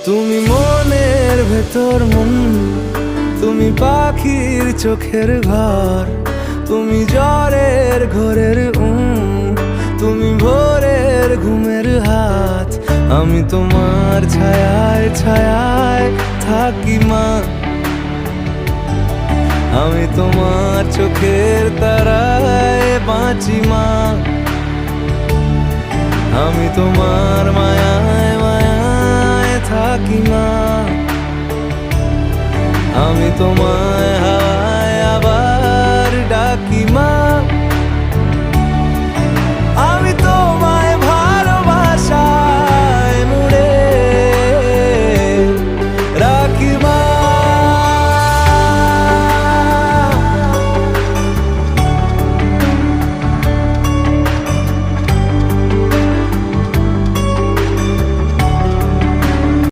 তুমি মনের ভেতর মন, তুমি পাখির চোখের ঘর, তুমি জ্বরের ঘোরের তুমি ভোরের ঘুমের হাত। আমি তোমার ছায়ায় ছায়ায় থাকি মা, আমি তোমার চোখের তারায় বাঁচি মা, আমি তোমার মায়ায় মায়ায় থাকি মা, আমি তোমায়